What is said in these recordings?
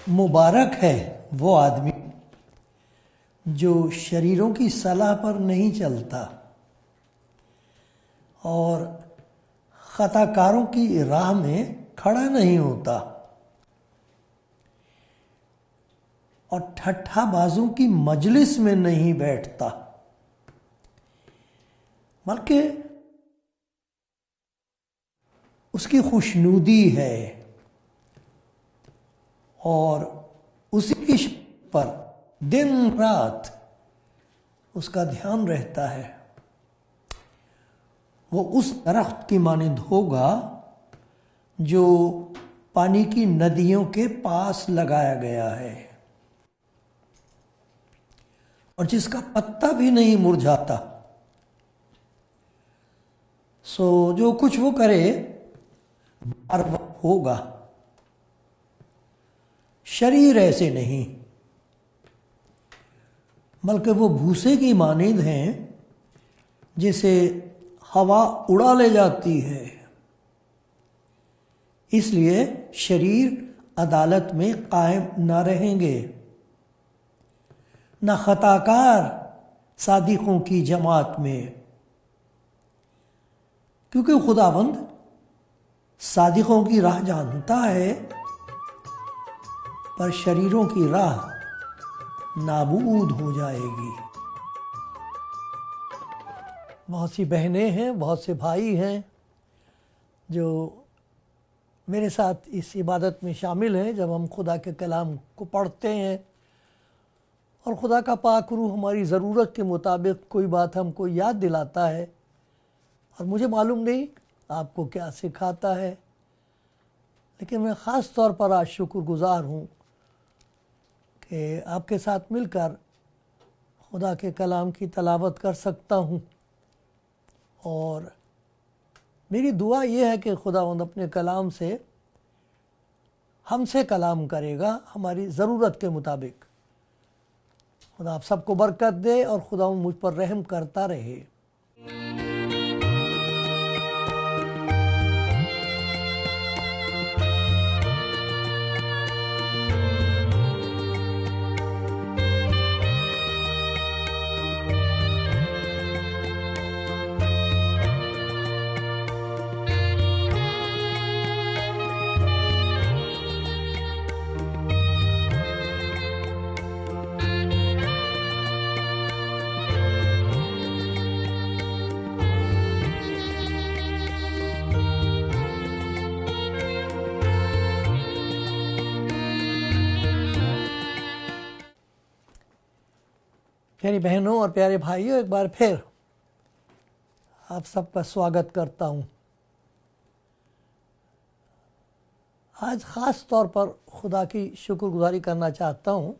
मुबारक है वो आदमी जो शरीरों की सलाह पर नहीं चलता और खताकारों की राह में खड़ा नहीं होता और ठट्ठाबाजों की मजलिस में नहीं बैठता, बल्कि उसकी खुशनुदी है और उसी की पर दिन रात उसका ध्यान रहता है। वो उस दरख्त की मानिंद होगा जो पानी की नदियों के पास लगाया गया है और जिसका पत्ता भी नहीं मुरझाता। सो जो कुछ वो करे हर वक्त होगा। शरीर ऐसे नहीं, बल्कि वो भूसे की मानिंद हैं जिसे हवा उड़ा ले जाती है। इसलिए शरीर अदालत में कायम न रहेंगे, न खताकार सादिकों की जमात में, क्योंकि खुदावंद सादिकों की राह जानता है, पर शरीरों की राह नाबूद हो जाएगी। बहुत सी बहनें हैं, बहुत से भाई हैं जो मेरे साथ इस इबादत में शामिल हैं। जब हम खुदा के कलाम को पढ़ते हैं और खुदा का पाक रूह हमारी ज़रूरत के मुताबिक कोई बात हमको याद दिलाता है, और मुझे मालूम नहीं आपको क्या सिखाता है, लेकिन मैं ख़ास तौर पर आज शुक्रगुज़ार हूँ कि आपके साथ मिलकर खुदा के कलाम की तलावत कर सकता हूँ। और मेरी दुआ ये है कि खुदावंद अपने कलाम से हमसे कलाम करेगा हमारी ज़रूरत के मुताबिक। खुदा आप सबको बरकत दे और खुदावंद मुझ पर रहम करता रहे। प्यारी बहनों और प्यारे भाइयों, एक बार फिर आप सबका स्वागत करता हूँ। आज ख़ास तौर पर खुदा की शुक्रगुजारी करना चाहता हूँ,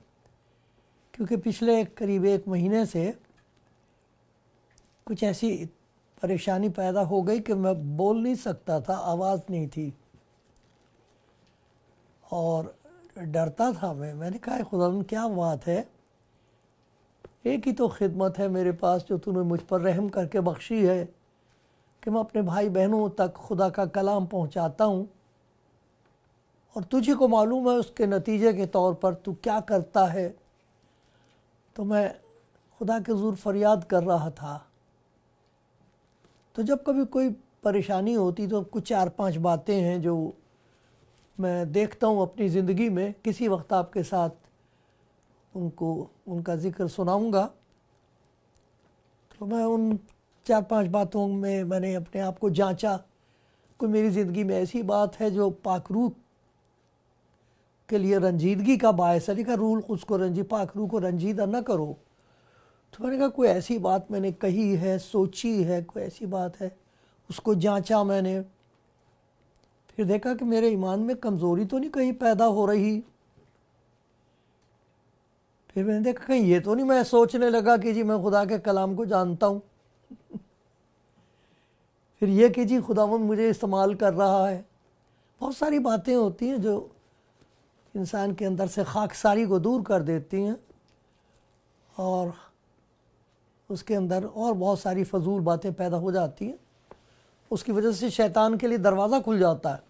क्योंकि पिछले करीब 1 महीने से कुछ ऐसी परेशानी पैदा हो गई कि मैं बोल नहीं सकता था, आवाज़ नहीं थी और डरता था। मैंने कहा खुदा क्या बात है, एक ही तो खिदमत है मेरे पास जो तूने मुझ पर रहम करके बख्शी है कि मैं अपने भाई बहनों तक खुदा का कलाम पहुंचाता हूं, और तुझे को मालूम है उसके नतीजे के तौर पर तू क्या करता है। तो मैं खुदा के ज़रूर फरियाद कर रहा था। तो जब कभी कोई परेशानी होती तो कुछ 4-5 बातें हैं जो मैं देखता हूँ अपनी ज़िंदगी में, किसी वक्त आपके साथ उनका ज़िक्र सुनाऊंगा। तो मैं उन 4-5 बातों में मैंने अपने आप को जांचा, कोई मेरी ज़िंदगी में ऐसी बात है जो पाक रूह के लिए रंजीदगी का बायस है। लिखा रूह उसको पाक रूह को रंजीदा न करो। तो मैंने कहा कोई ऐसी बात मैंने कही है, सोची है, कोई ऐसी बात है, उसको जांचा मैंने। फिर देखा कि मेरे ईमान में कमज़ोरी तो नहीं कहीं पैदा हो रही। फिर मैंने देखा कहीं ये तो नहीं मैं सोचने लगा कि जी मैं खुदा के कलाम को जानता हूँ। फिर ये कि जी खुदावंद मुझे इस्तेमाल कर रहा है। बहुत सारी बातें होती हैं जो इंसान के अंदर से खाकसारी को दूर कर देती हैं और उसके अंदर और बहुत सारी फजूल बातें पैदा हो जाती हैं। उसकी वजह से शैतान के लिए दरवाज़ा खुल जाता है।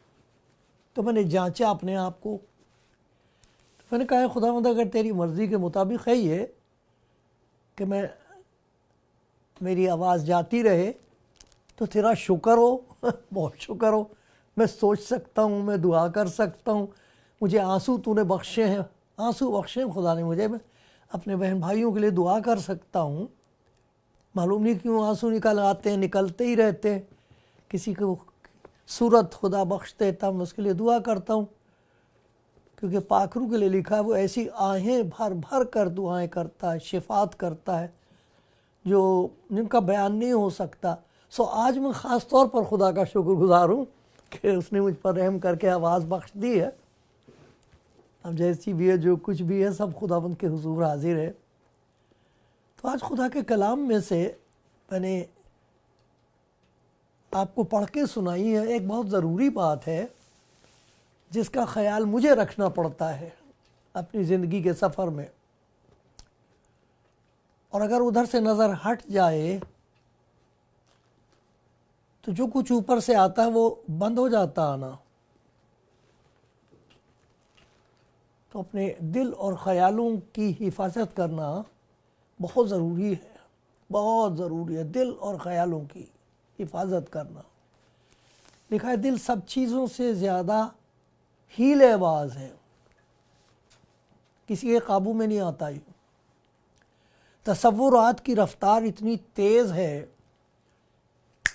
तो मैंने जांचा अपने आप को, तो मैंने कहा खुदावंद अगर तेरी मर्ज़ी के मुताबिक है ये कि मेरी आवाज़ जाती रहे तो तेरा शुक्र हो, बहुत शुक्र हो। मैं सोच सकता हूँ, मैं दुआ कर सकता हूँ, मुझे आंसू तूने बख्शे हैं, आंसू बख्शे हैं खुदा ने मुझे, मैं अपने बहन भाइयों के लिए दुआ कर सकता हूँ। मालूम नहीं क्यों आंसू निकल आते हैं, निकलते ही रहते हैं। किसी को सूरत खुदा बख्श देता, मैं उसके लिए दुआ करता हूँ, क्योंकि पाखरू के लिए लिखा है वो ऐसी आहें भर भर कर दुआएं करता है, शिफात करता है जो जिनका बयान नहीं हो सकता। सो आज मैं ख़ास तौर पर खुदा का शुक्रगुज़ार हूँ कि उसने मुझ पर रहम करके आवाज़ बख्श दी है। अब जैसी भी है, जो कुछ भी है, सब खुदावंद के हुजूर हाजिर है। तो आज खुदा के कलाम में से मैंने आपको पढ़ के सुनाई है एक बहुत ज़रूरी बात है जिसका ख्याल मुझे रखना पड़ता है अपनी ज़िंदगी के सफ़र में, और अगर उधर से नज़र हट जाए तो जो कुछ ऊपर से आता है वो बंद हो जाता आना। तो अपने दिल और ख़यालों की हिफाजत करना बहुत ज़रूरी है, बहुत ज़रूरी है। दिल और ख़यालों की हिफाजत करना। लिखा है दिल सब चीज़ों से ज़्यादा हीलेबाज़ है, किसी के काबू में नहीं आता। ही तसव्वुरात की रफ्तार इतनी तेज़ है,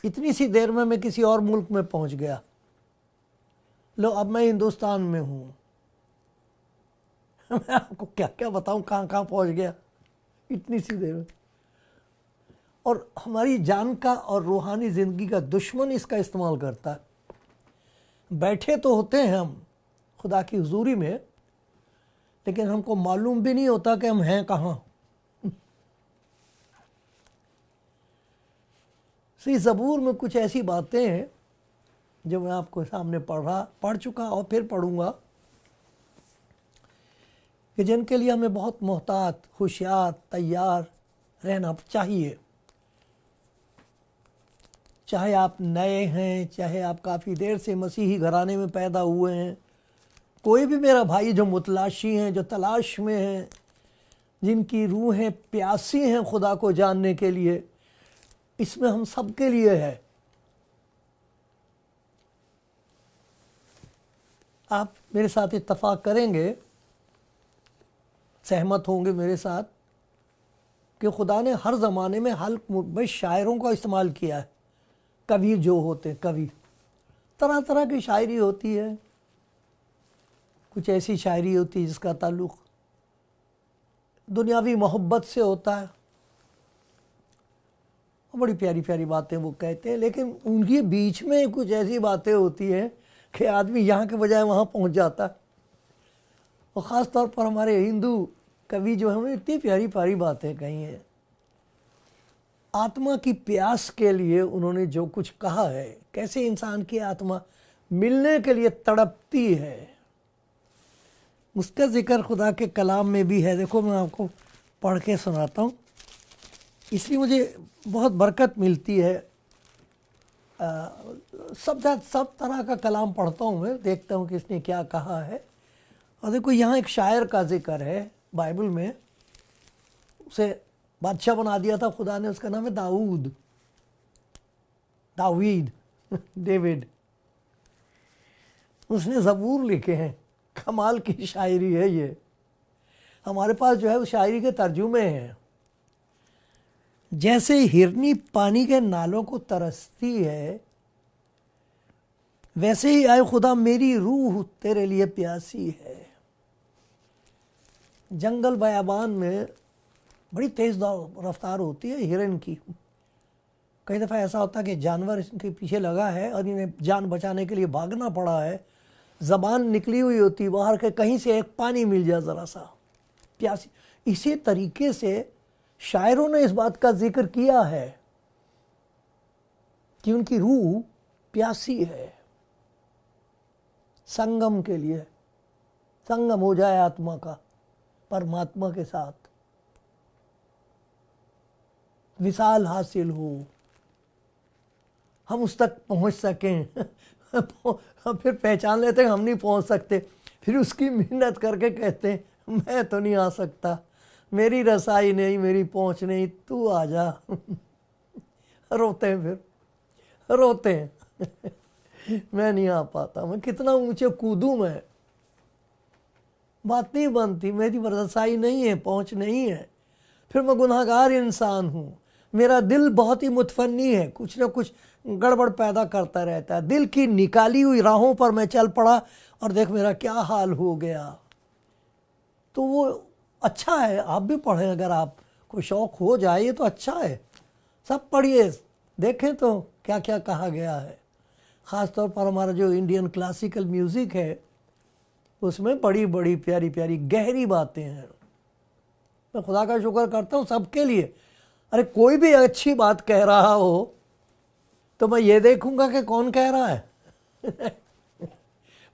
इतनी सी देर में मैं किसी और मुल्क में पहुंच गया। लो अब मैं हिंदुस्तान में हूँ। मैं आपको क्या क्या बताऊँ कहाँ कहाँ पहुंच गया इतनी सी देर में। और हमारी जान का और रूहानी ज़िंदगी का दुश्मन इसका इस्तेमाल करता है। बैठे तो होते हैं हम खुदा की हुजूरी में, लेकिन हमको मालूम भी नहीं होता कि हम हैं कहाँ। इस ज़बूर में कुछ ऐसी बातें हैं जो मैं आपको सामने पढ़ चुका और फिर पढ़ूंगा, कि जिनके लिए हमें बहुत मोहतात, होशियार, तैयार रहना चाहिए। चाहे आप नए हैं, चाहे आप काफ़ी देर से मसीही घराने में पैदा हुए हैं, कोई भी मेरा भाई जो मुतलाशी हैं, जो तलाश में हैं, जिनकी रूहें प्यासी हैं खुदा को जानने के लिए, इसमें हम सब के लिए है। आप मेरे साथ इत्तफाक करेंगे, सहमत होंगे मेरे साथ कि खुदा ने हर ज़माने में हल्क में शायरों का इस्तेमाल किया है। कवि जो होते, कवि तरह तरह की शायरी होती है। कुछ ऐसी शायरी होती है जिसका ताल्लुक़ दुनियावी मोहब्बत से होता है, बड़ी प्यारी प्यारी बातें वो कहते हैं, लेकिन उनके बीच में कुछ ऐसी बातें होती हैं कि आदमी यहाँ के बजाय वहाँ पहुँच जाता है। और ख़ास तौर पर हमारे हिंदू कवि जो हैं इतनी प्यारी प्यारी बातें कही हैं। आत्मा की प्यास के लिए उन्होंने जो कुछ कहा है, कैसे इंसान की आत्मा मिलने के लिए तड़पती है, उसका जिक्र खुदा के कलाम में भी है। देखो मैं आपको पढ़ के सुनाता हूँ, इसलिए मुझे बहुत बरकत मिलती है। सब तरह का कलाम पढ़ता हूँ मैं, देखता हूँ कि इसने क्या कहा है। और देखो यहाँ एक शायर का जिक्र है बाइबल में, उसे बादशाह बना दिया था खुदा ने, उसका नाम है दावीद डेविड। उसने ज़बूर लिखे हैं, कमाल की शायरी है ये। हमारे पास जो है वो शायरी के तर्जुमे हैं। जैसे हिरनी पानी के नालों को तरसती है, वैसे ही आए खुदा मेरी रूह तेरे लिए प्यासी है। जंगल बयाबान में बड़ी तेज़ रफ्तार होती है हिरन की। कई दफ़ा ऐसा होता है कि जानवर इसके पीछे लगा है और इन्हें जान बचाने के लिए भागना पड़ा है। ज़बान निकली हुई होती बाहर के, कहीं से एक पानी मिल जाए ज़रा सा, प्यासी। इसी तरीके से शायरों ने इस बात का जिक्र किया है कि उनकी रूह प्यासी है संगम के लिए, संगम हो जाए आत्मा का परमात्मा के साथ, विशाल हासिल हो, हम उस तक पहुंच सकें। हम फिर पहचान लेते हैं हम नहीं पहुंच सकते, फिर उसकी मेहनत करके कहते हैं मैं तो नहीं आ सकता, मेरी रसाई नहीं, मेरी पहुंच नहीं, तू आ जा। रोते हैं, फिर रोते हैं। मैं नहीं आ पाता, मैं कितना ऊंचे कूदूं, मैं बात नहीं बनती, मेरी रसाई नहीं है, पहुंच नहीं है, फिर मैं गुनाहगार इंसान हूं, मेरा दिल बहुत ही मुतफन्नी है, कुछ ना कुछ गड़बड़ पैदा करता रहता है, दिल की निकाली हुई राहों पर मैं चल पड़ा और देख मेरा क्या हाल हो गया। तो वो अच्छा है, आप भी पढ़ें, अगर आप को शौक़ हो जाए तो अच्छा है, सब पढ़िए, देखें तो क्या क्या कहा गया है। ख़ास तौर पर हमारा जो इंडियन क्लासिकल म्यूज़िक है उसमें बड़ी बड़ी प्यारी प्यारी गहरी बातें हैं। मैं खुदा का शुक्र करता हूँ सबके लिए। अरे कोई भी अच्छी बात कह रहा हो तो मैं ये देखूंगा कि कौन कह रहा है।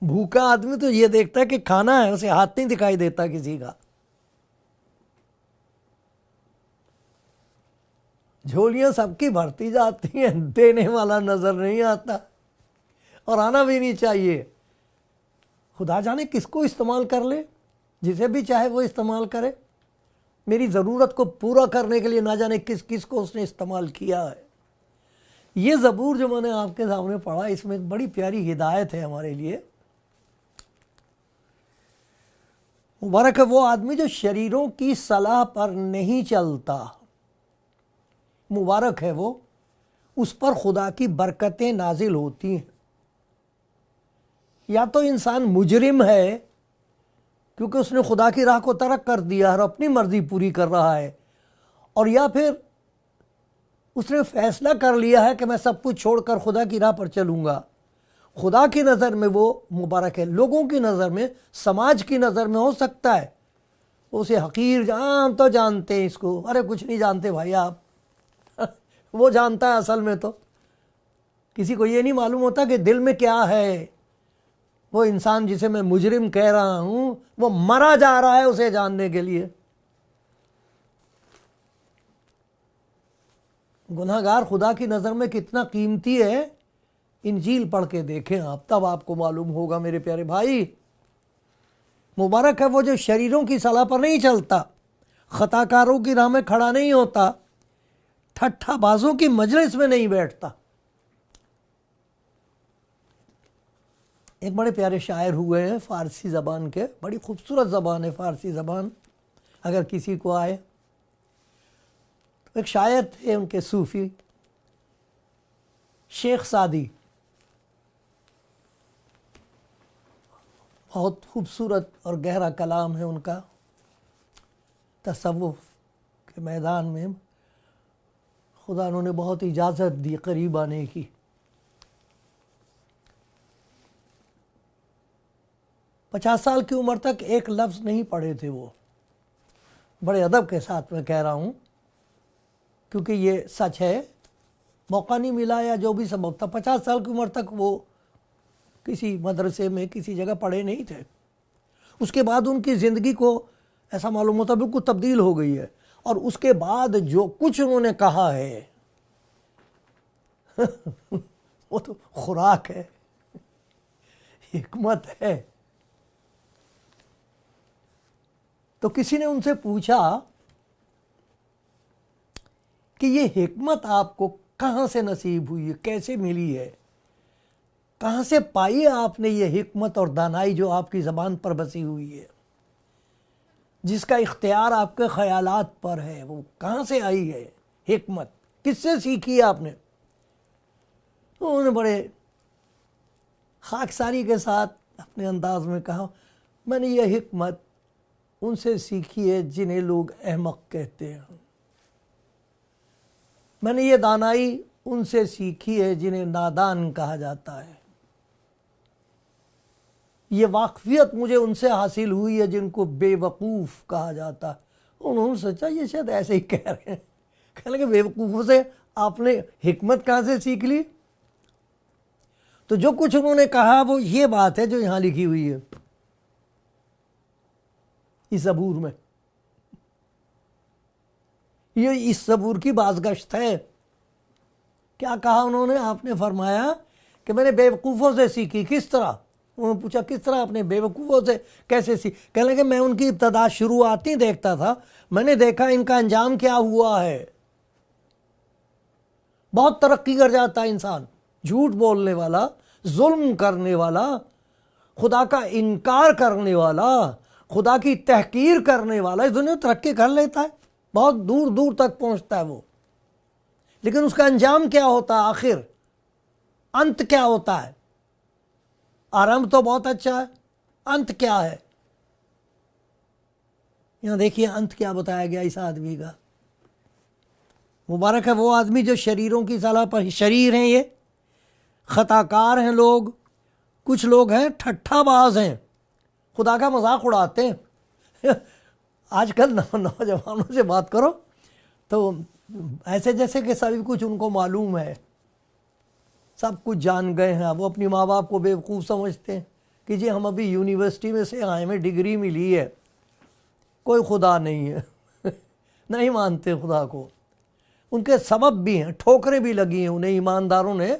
भूखा आदमी तो ये देखता है कि खाना है, उसे हाथ नहीं दिखाई देता किसी का। झोलियां सबकी भरती जाती हैं, देने वाला नजर नहीं आता, और आना भी नहीं चाहिए। खुदा जाने किसको इस्तेमाल कर ले, जिसे भी चाहे वो इस्तेमाल करे। मेरी ज़रूरत को पूरा करने के लिए ना जाने किस किस को उसने इस्तेमाल किया है। ये ज़बूर जो मैंने आपके सामने पढ़ा, इसमें एक बड़ी प्यारी हिदायत है हमारे लिए। मुबारक है वो आदमी जो शरीरों की सलाह पर नहीं चलता, मुबारक है वो, उस पर खुदा की बरकतें नाजिल होती हैं। या तो इंसान मुजरिम है क्योंकि उसने खुदा की राह को तर्क कर दिया और अपनी मर्जी पूरी कर रहा है, और या फिर उसने फैसला कर लिया है कि मैं सब कुछ छोड़कर खुदा की राह पर चलूँगा। खुदा की नज़र में वो मुबारक है, लोगों की नज़र में, समाज की नज़र में हो सकता है उसे हकीर, जान तो जानते हैं इसको, अरे कुछ नहीं जानते भाई आप। वो जानता है असल में, तो किसी को ये नहीं मालूम होता कि दिल में क्या है। वो इंसान जिसे मैं मुजरिम कह रहा हूं वो मरा जा रहा है उसे जानने के लिए। गुनाहगार खुदा की नज़र में कितना कीमती है, इंजील पढ़ के देखें आप, तब आपको मालूम होगा मेरे प्यारे भाई। मुबारक है वो जो शरीरों की सलाह पर नहीं चलता, खताकारों की राह में खड़ा नहीं होता, ठट्ठाबाजों की मजलिस में नहीं बैठता। एक बड़े प्यारे शायर हुए हैं फ़ारसी ज़बान के, बड़ी खूबसूरत ज़बान है फ़ारसी ज़बान, अगर किसी को आए। तो एक शायर थे उनके सूफ़ी, शेख सादी, बहुत खूबसूरत और गहरा कलाम है उनका। तसव्वुफ़ के मैदान में खुदा उन्होंने बहुत इजाज़त दी करीब आने की। पचास साल की उम्र तक एक लफ्ज़ नहीं पढ़े थे वो, बड़े अदब के साथ मैं कह रहा हूँ, क्योंकि ये सच है, मौका नहीं मिला या जो भी सबब था। 50 साल की उम्र तक वो किसी मदरसे में किसी जगह पढ़े नहीं थे। उसके बाद उनकी ज़िंदगी को ऐसा मालूम होता बिल्कुल तब्दील हो गई है, और उसके बाद जो कुछ उन्होंने कहा है वो तो खुराक है, हिकमत है। तो किसी ने उनसे पूछा कि ये हिकमत आपको कहाँ से नसीब हुई है, कैसे मिली है, कहाँ से पाई है आपने ये हिकमत और दानाई जो आपकी ज़बान पर बसी हुई है, जिसका इख्तियार आपके ख़यालात पर है, वो कहाँ से आई है हिकमत, किससे सीखी है आपने। तो उन्होंने बड़े खाकसारी के साथ अपने अंदाज में कहा, मैंने ये हिकमत उनसे सीखी है जिन्हें लोग अहमक कहते हैं, मैंने ये दानाई उनसे सीखी है जिन्हें नादान कहा जाता है। ये वाकफियत मुझे उनसे हासिल हुई है जिनको बेवकूफ़ कहा जाता है। उन्होंने सोचा ये शायद ऐसे ही कह रहे हैं। कहने लगे बेवकूफ़ों से आपने हिकमत कहाँ से सीख ली? तो जो कुछ उन्होंने कहा वो ये बात है जो यहाँ लिखी हुई है इस ज़बूर में। ये इस ज़बूर की बाज़गश्त है। क्या कहा उन्होंने? आपने फरमाया कि मैंने बेवकूफ़ों से सीखी। किस तरह? उन्होंने पूछा किस तरह आपने बेवकूफ़ों से कैसे सीख? कहने लगे मैं उनकी इब्तदा शुरुआत ही देखता था, मैंने देखा इनका अंजाम क्या हुआ है। बहुत तरक्की कर जाता है इंसान, झूठ बोलने वाला, जुल्म करने वाला, खुदा का इनकार करने वाला, खुदा की तहकीर करने वाला इस दुनिया में तरक्की कर लेता है, बहुत दूर दूर तक पहुंचता है वो। लेकिन उसका अंजाम क्या होता है? आखिर अंत क्या होता है? आरंभ तो बहुत अच्छा है, अंत क्या है? यहां देखिए अंत क्या बताया गया इस आदमी का। मुबारक है वो आदमी जो शरीरों की सलाह पर, शरीर हैं ये, खताकार हैं लोग, कुछ लोग हैं ठट्ठाबाज हैं, खुदा का मजाक उड़ाते हैं। आजकल नौजवानों से बात करो तो ऐसे जैसे कि सभी कुछ उनको मालूम है, सब कुछ जान गए हैं। वो अपनी माँ बाप को बेवकूफ़ समझते हैं कि जी हम अभी यूनिवर्सिटी में से आए, हमें डिग्री मिली है, कोई खुदा नहीं है। नहीं मानते खुदा को। उनके सबब भी हैं, ठोकरें भी लगी हैं उन्हें, ईमानदारों ने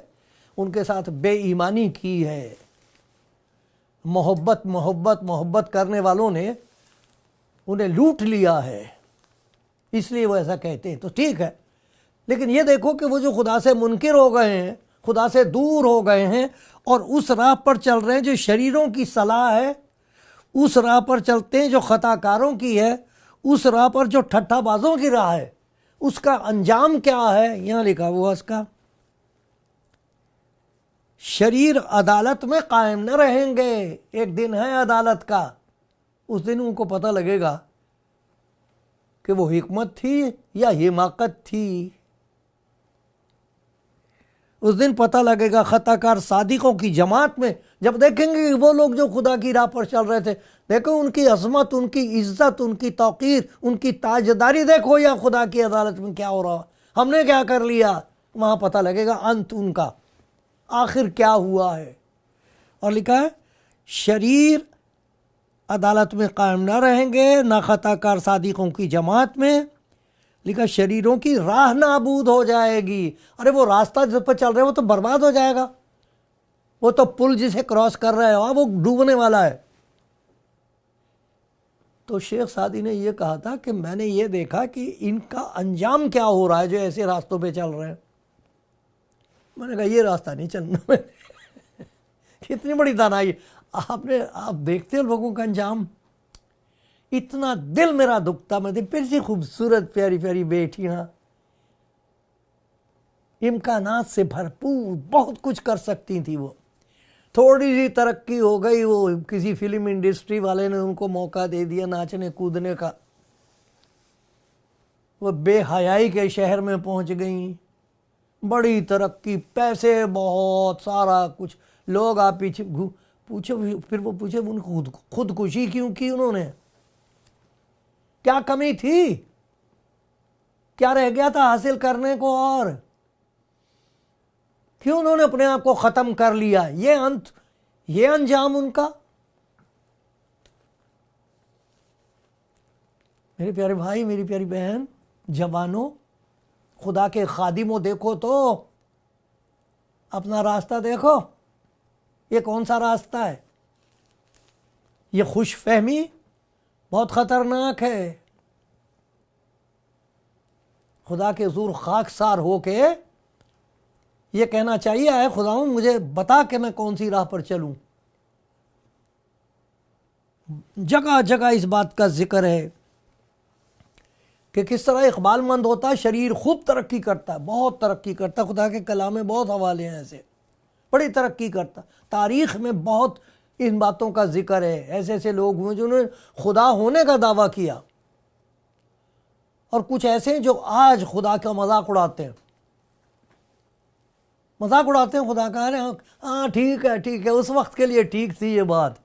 उनके साथ बेईमानी की है। मोहब्बत मोहब्बत मोहब्बत करने वालों ने उन्हें लूट लिया है, इसलिए वो ऐसा कहते हैं। तो ठीक है, लेकिन ये देखो कि वो जो खुदा से मुनकिर हो गए हैं, खुदा से दूर हो गए हैं और उस राह पर चल रहे हैं जो शरीरों की सलाह है, उस राह पर चलते हैं जो खताकारों की है, उस राह पर जो ठट्ठाबाजों की राह है, उसका अंजाम क्या है? यहां लिखा हुआ उसका, शरीर अदालत में कायम न रहेंगे। एक दिन है अदालत का, उस दिन उनको पता लगेगा कि वो हिकमत थी या हिमाकत थी। उस दिन पता लगेगा खताकार सादिकों की जमात में, जब देखेंगे कि वो लोग जो खुदा की राह पर चल रहे थे, देखो उनकी अजमत, उनकी इज्जत, उनकी तौकीर, उनकी ताजदारी देखो, या खुदा की अदालत में क्या हो रहा, हमने क्या कर लिया। वहां पता लगेगा अंत उनका, आखिर क्या हुआ है। और लिखा है शरीर अदालत में कायम ना रहेंगे, ना खताकार सादिकों की जमात में। लिखा शरीरों की राह नाबूद हो जाएगी। अरे वो रास्ता जिस पर चल रहे वो तो बर्बाद हो जाएगा, वो तो पुल जिसे क्रॉस कर रहे हो वो डूबने वाला है। तो शेख सादी ने यह कहा था कि मैंने ये देखा कि इनका अंजाम क्या हो रहा है जो ऐसे रास्तों पे चल रहे हैं। मैंने कहा ये रास्ता नहीं चलना। कितनी बड़ी दानाई। आप देखते हो लोगों का अंजाम, इतना दिल मेरा दुखता। मैं फिर से खूबसूरत प्यारी प्यारी बेटियां, इम्कानात से भरपूर, बहुत कुछ कर सकती थी। वो थोड़ी सी तरक्की हो गई, वो किसी फिल्म इंडस्ट्री वाले ने उनको मौका दे दिया नाचने कूदने का, वो बेहयाई के शहर में पहुंच गई। बड़ी तरक्की, पैसे बहुत, सारा कुछ। लोग आप पीछे पूछो, फिर वो पूछे उनको खुदकुशी क्यों की उन्होंने, क्या कमी थी, क्या रह गया था हासिल करने को, और क्यों उन्होंने अपने आप को खत्म कर लिया। ये अंत, ये अंजाम उनका। मेरे प्यारे भाई, मेरी प्यारी बहन, जवानों, खुदा के खादिमों, देखो तो अपना रास्ता देखो, ये कौन सा रास्ता है। ये खुशफहमी बहुत खतरनाक है। खुदा के हुज़ूर खाकसार होके ये कहना चाहिए है, खुदावंद मुझे बता कि मैं कौन सी राह पर चलूं। जगह जगह इस बात का जिक्र है कि किस तरह इकबालमंद होता है, शरीर खूब तरक्की करता है, बहुत तरक्की करता है। खुदा के कलाम में बहुत हवाले हैं ऐसे, बड़ी तरक्की करता। तारीख़ में बहुत इन बातों का जिक्र है। ऐसे ऐसे लोग हुए जिन्होंने खुदा होने का दावा किया, और कुछ ऐसे जो आज खुदा का मजाक उड़ाते हैं, मजाक उड़ाते हैं खुदा का। हाँ ठीक है, ठीक है, उस वक्त के लिए ठीक थी ये बात,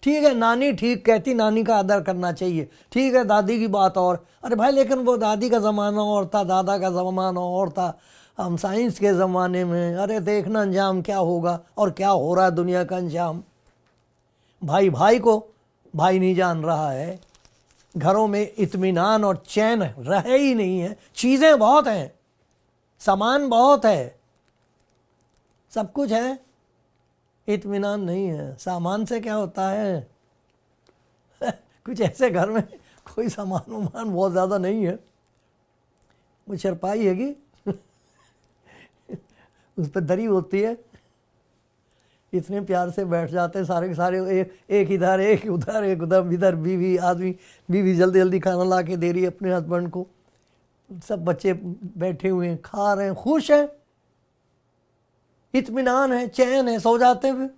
ठीक है नानी ठीक कहती, नानी का आदर करना चाहिए, ठीक है दादी की बात और, अरे भाई लेकिन वो दादी का ज़माना और था, दादा का ज़माना और था, हम साइंस के ज़माने में, अरे देखना अंजाम क्या होगा और क्या हो रहा है दुनिया का अंजाम। भाई भाई को भाई नहीं जान रहा है, घरों में इत्मीनान और चैन रहे ही नहीं है, चीज़ें बहुत हैं, सामान बहुत है, सब कुछ है, इत्मीनान नहीं है। सामान से क्या होता है कुछ ऐसे घर में कोई सामान वामान बहुत ज़्यादा नहीं है, वो चरपाई है कि उस पर दरी होती है, इतने प्यार से बैठ जाते हैं सारे के सारे, एक इधर एक उधर एक उधर, इधर बीवी आदमी, बीवी जल्दी जल्दी खाना ला के दे रही है अपने हस्बैंड को, सब बच्चे बैठे हुए हैं, खा रहे हैं, खुश हैं, इत्मीनान है, चैन है, सो जाते हैं।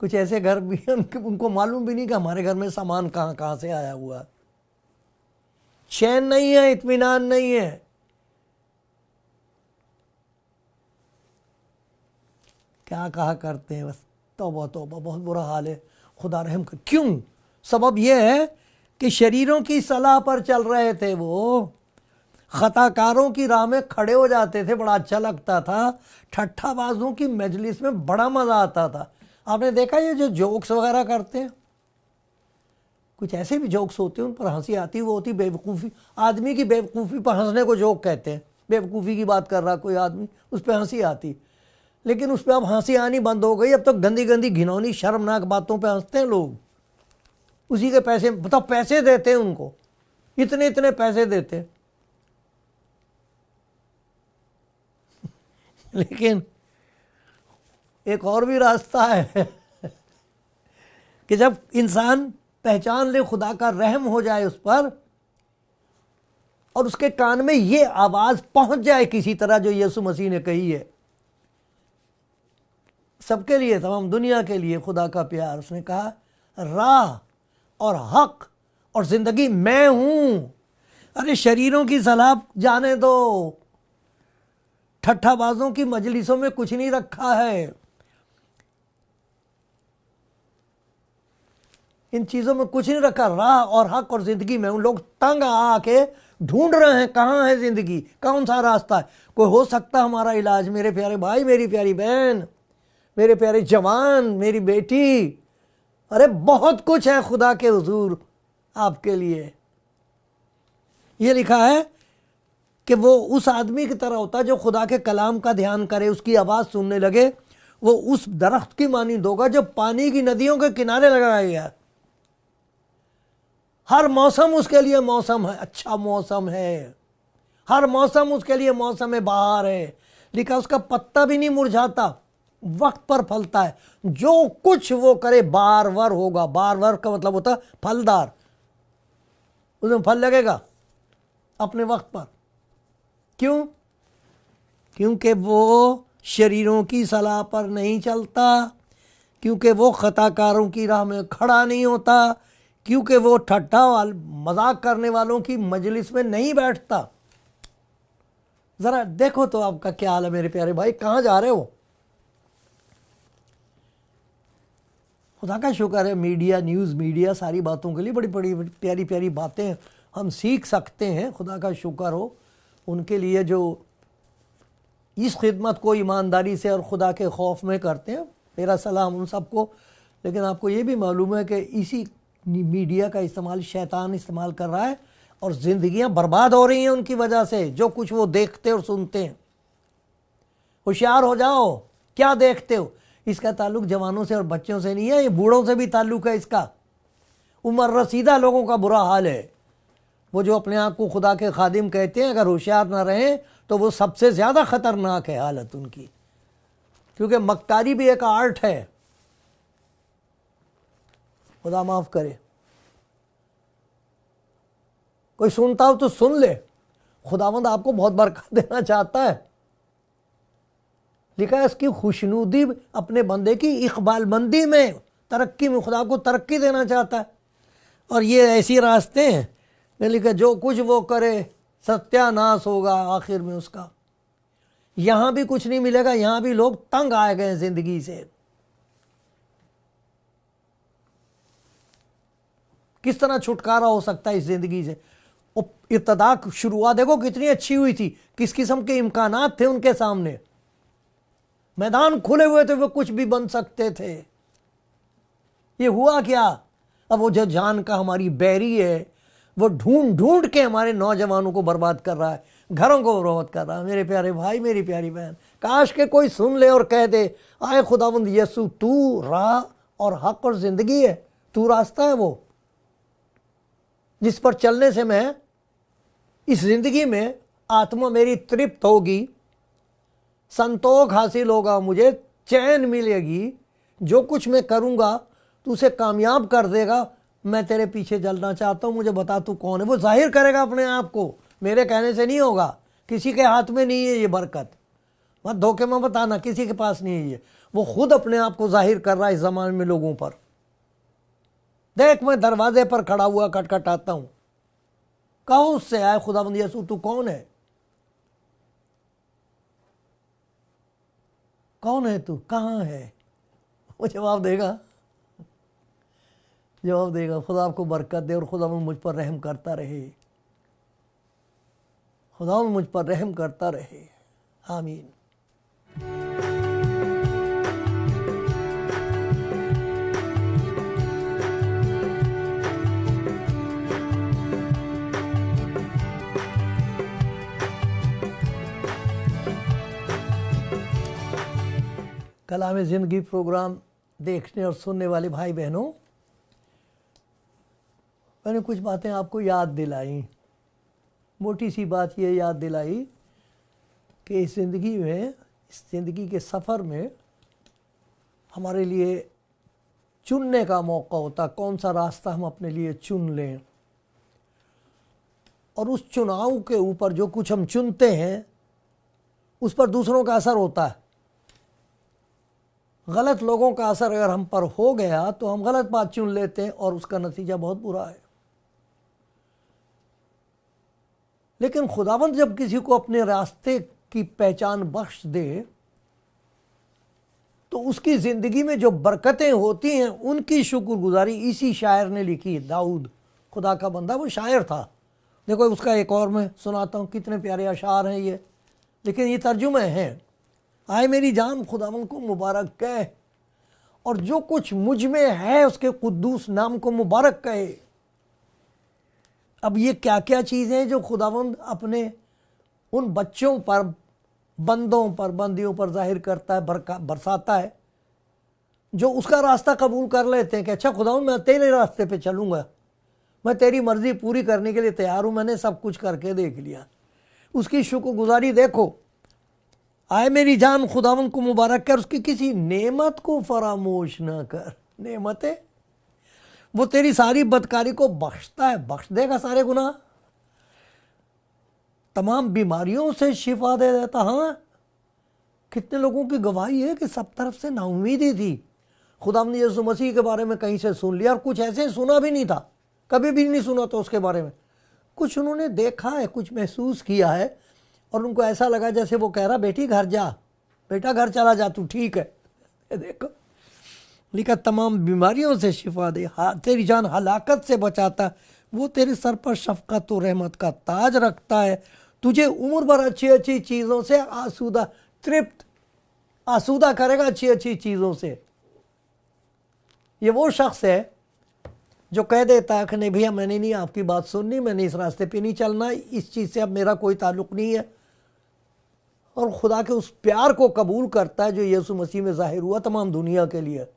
कुछ ऐसे घर भी उनको मालूम भी नहीं कि हमारे घर में सामान कहाँ कहाँ से आया हुआ है, चैन नहीं है, इत्मीनान नहीं है। क्या कहा करते हैं बस, तौबा तौबा, बहुत बुरा हाल है, खुदा रहम कर। क्यों? सबब यह है कि शरीरों की सलाह पर चल रहे थे, वो खताकारों की राह में खड़े हो जाते थे, बड़ा अच्छा लगता था, ठट्ठाबाजों की मजलिस में बड़ा मज़ा आता था। आपने देखा ये जो जोक्स वगैरह करते हैं, कुछ ऐसे भी जोक्स होते हैं उन पर हंसी आती, वो होती बेवकूफ़ी, आदमी की बेवकूफ़ी पर हंसने को जोक कहते हैं। बेवकूफ़ी की बात कर रहा कोई आदमी, उस पर हंसी आती, लेकिन उस पर अब हंसी आनी बंद हो गई। अब तो गंदी गंदी घिनौनी शर्मनाक बातों पे हंसते हैं लोग, उसी के पैसे, बताओ पैसे देते हैं उनको, इतने इतने पैसे देते हैं लेकिन एक और भी रास्ता है कि जब इंसान पहचान ले, खुदा का रहम हो जाए उस पर, और उसके कान में ये आवाज़ पहुंच जाए किसी तरह जो यीशु मसीह ने कही है, सबके लिए, तमाम दुनिया के लिए खुदा का प्यार। उसने कहा राह और हक और ज़िंदगी मैं हूं। अरे शरीरों की सलाह जाने दो, ठट्ठाबाजों की मजलिसों में कुछ नहीं रखा है, इन चीज़ों में कुछ नहीं रखा। राह और हक और ज़िंदगी में हूं। लोग तंग आके ढूंढ रहे हैं कहाँ है ज़िंदगी, कौन सा रास्ता है, कोई हो सकता हमारा इलाज। मेरे प्यारे भाई, मेरी प्यारी बहन, मेरे प्यारे जवान, मेरी बेटी, अरे बहुत कुछ है खुदा के हुजूर आपके लिए। ये लिखा है कि वो उस आदमी की तरह होता है जो खुदा के कलाम का ध्यान करे, उसकी आवाज़ सुनने लगे। वो उस दरख्त की मानींद होगा जो पानी की नदियों के किनारे लगाया गया। हर मौसम उसके लिए मौसम है, अच्छा मौसम है, हर मौसम उसके लिए मौसम है, बहार है। लिखा उसका पत्ता भी नहीं मुरझाता, वक्त पर फलता है, जो कुछ वो करे बारवर होगा। बारवर का मतलब होता है फलदार, उसमें फल लगेगा अपने वक्त पर। क्यों? क्योंकि वो शरीरों की सलाह पर नहीं चलता, क्योंकि वो खताकारों की राह में खड़ा नहीं होता, क्योंकि वो ठट्ठा मजाक करने वालों की मजलिस में नहीं बैठता। ज़रा देखो तो आपका क्या हाल है मेरे प्यारे भाई, कहाँ जा रहे हो? खुदा का शुक्र है मीडिया, न्यूज़ मीडिया, सारी बातों के लिए बड़ी बड़ी प्यारी प्यारी बातें हम सीख सकते हैं। खुदा का शुक्र हो उनके लिए जो इस खिदमत को ईमानदारी से और खुदा के खौफ में करते हैं, मेरा सलाम उन सबको। लेकिन आपको ये भी मालूम है कि इसी मीडिया का इस्तेमाल शैतान इस्तेमाल कर रहा है, और ज़िंदगियां बर्बाद हो रही हैं उनकी वजह से, जो कुछ वो देखते और सुनते हैं। होशियार हो जाओ, क्या देखते हो। इसका ताल्लुक जवानों से और बच्चों से नहीं है, ये बूढ़ों से भी ताल्लुक है इसका। उम्र रसीदा लोगों का बुरा हाल है, वो जो अपने आप को खुदा के खादिम कहते हैं, अगर होशियार ना रहें तो वो सबसे ज़्यादा ख़तरनाक है हालत उनकी, क्योंकि मक्कारी भी एक आर्ट है। खुदा माफ़ करे। कोई सुनता हो तो सुन ले, खुदावंद आपको बहुत बरकत देना चाहता है। लिखा है इसकी खुशनुदी अपने बंदे की इकबालमंदी में, तरक्की में, खुदा को तरक्की देना चाहता है। और ये ऐसी रास्ते हैं, लिखा जो कुछ वो करे सत्यानाश होगा आखिर में उसका। यहाँ भी कुछ नहीं मिलेगा, यहाँ भी लोग तंग आए गए ज़िंदगी से। किस तरह छुटकारा हो सकता है इस ज़िंदगी से। वो इब्तदा शुरुआत देखो कितनी अच्छी हुई थी, किस किस्म के इम्कानात थे उनके सामने, मैदान खुले हुए थे, वो कुछ भी बन सकते थे। ये हुआ क्या? अब वो जो जान का हमारी बैरी है वो ढूंढ ढूंढ के हमारे नौजवानों को बर्बाद कर रहा है, घरों को बर्बाद कर रहा है। मेरे प्यारे भाई, मेरी प्यारी बहन, काश के कोई सुन ले और कह दे, आए खुदावंद यीशु, तू राह और हक और ज़िंदगी है, तू रास्ता है वो जिस पर चलने से मैं इस ज़िंदगी में आत्मा मेरी तृप्त होगी, संतोष हासिल होगा, मुझे चैन मिलेगी, जो कुछ मैं करूँगा तू उसे कामयाब कर देगा। मैं तेरे पीछे चलना चाहता हूँ, मुझे बता तू कौन है। वो जाहिर करेगा अपने आप को, मेरे कहने से नहीं होगा, किसी के हाथ में नहीं है ये बरकत, मत धोखे में बताना, किसी के पास नहीं है ये, वो खुद अपने आप को जाहिर कर रहा है इस ज़माने में लोगों पर। देख, मैं दरवाजे पर खड़ा हुआ खटखटाता हूँ, कहो उससे, आए खुदावंद यीशु, तू कौन है? कौन है तू? कहाँ है? वो जवाब देगा, जवाब देगा। खुदा आपको बरकत दे और खुदा मुझ पर रहम करता रहे, खुदा मुझ पर रहम करता रहे। आमीन। कलाम ज़िंदगी प्रोग्राम देखने और सुनने वाले भाई बहनों, मैंने कुछ बातें आपको याद दिलाई। मोटी सी बात ये याद दिलाई कि इस ज़िंदगी में, इस ज़िंदगी के सफ़र में हमारे लिए चुनने का मौका होता, कौन सा रास्ता हम अपने लिए चुन लें। और उस चुनाव के ऊपर जो कुछ हम चुनते हैं उस पर दूसरों का असर होता है। गलत लोगों का असर अगर हम पर हो गया तो हम गलत बात चुन लेते हैं और उसका नतीजा बहुत बुरा है। लेकिन खुदावंद जब किसी को अपने रास्ते की पहचान बख्श दे तो उसकी ज़िंदगी में जो बरकतें होती हैं उनकी शुक्रगुजारी इसी शायर ने लिखी। दाऊद, खुदा का बंदा, वो शायर था। देखो उसका एक और मैं सुनाता हूँ, कितने प्यारे अशार हैं ये, लेकिन ये तर्जुमे हैं। आए मेरी जान खुदावंद को मुबारक कहे और जो कुछ मुझ में है उसके कुद्दूस नाम को मुबारक कहे। अब ये क्या क्या चीज़ें हैं जो खुदावंद अपने उन बच्चों पर, बंदों पर, बंदियों पर जाहिर करता है, बरसाता है, जो उसका रास्ता कबूल कर लेते हैं कि अच्छा खुदावंद मैं तेरे रास्ते पे चलूँगा, मैं तेरी मर्ज़ी पूरी करने के लिए तैयार हूँ, मैंने सब कुछ करके देख लिया। उसकी शुक्रगुजारी देखो। आए मेरी जान खुदावंद को मुबारक कर, उसकी किसी नेमत को फरामोश ना कर। नेमतें, वो तेरी सारी बदकारी को बख्शता है, बख्श देगा सारे गुनाह, तमाम बीमारियों से शिफा दे देता। हाँ, कितने लोगों की गवाही है कि सब तरफ से नाउमीदी थी, खुदावंद यीशु मसीह के बारे में कहीं से सुन लिया और कुछ ऐसे सुना भी नहीं था, कभी भी नहीं सुना था उसके बारे में। कुछ उन्होंने देखा है, कुछ महसूस किया है और उनको ऐसा लगा जैसे वो कह रहा बेटी घर जा, बेटा घर चला जा तू, ठीक है। देखो लिखा तमाम बीमारियों से शिफा दे, तेरी जान हलाकत से बचाता, वो तेरे सर पर शफकत और रहमत का ताज रखता है, तुझे उम्र भर अच्छी अच्छी चीज़ों से आसूदा, तृप्त, आसूदा करेगा अच्छी अच्छी चीज़ों से। ये वो शख्स है जो कह देता है कि नहीं भैया मैंने नहीं आपकी बात सुननी, मैंने इस रास्ते पे नहीं चलना, इस चीज़ से अब मेरा कोई ताल्लुक़ नहीं है, और खुदा के उस प्यार को कबूल करता है जो यीशु मसीह में ज़ाहिर हुआ तमाम दुनिया के लिए।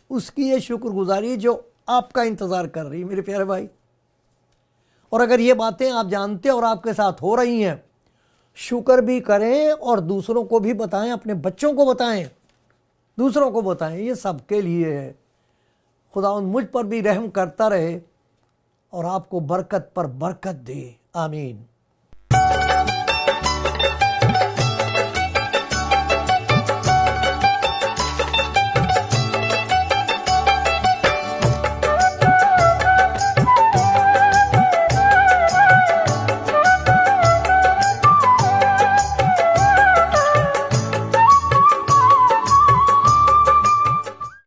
उसकी ये शुक्रगुजारी जो आपका इंतज़ार कर रही है मेरे प्यारे भाई। और अगर ये बातें आप जानते और आपके साथ हो रही हैं, शुक्र भी करें और दूसरों को भी बताएं, अपने बच्चों को बताएं, दूसरों को बताएं, ये सबके लिए है। खुदावंद मुझ पर भी रहम करता रहे और आपको बरकत पर बरकत दे। आमीन।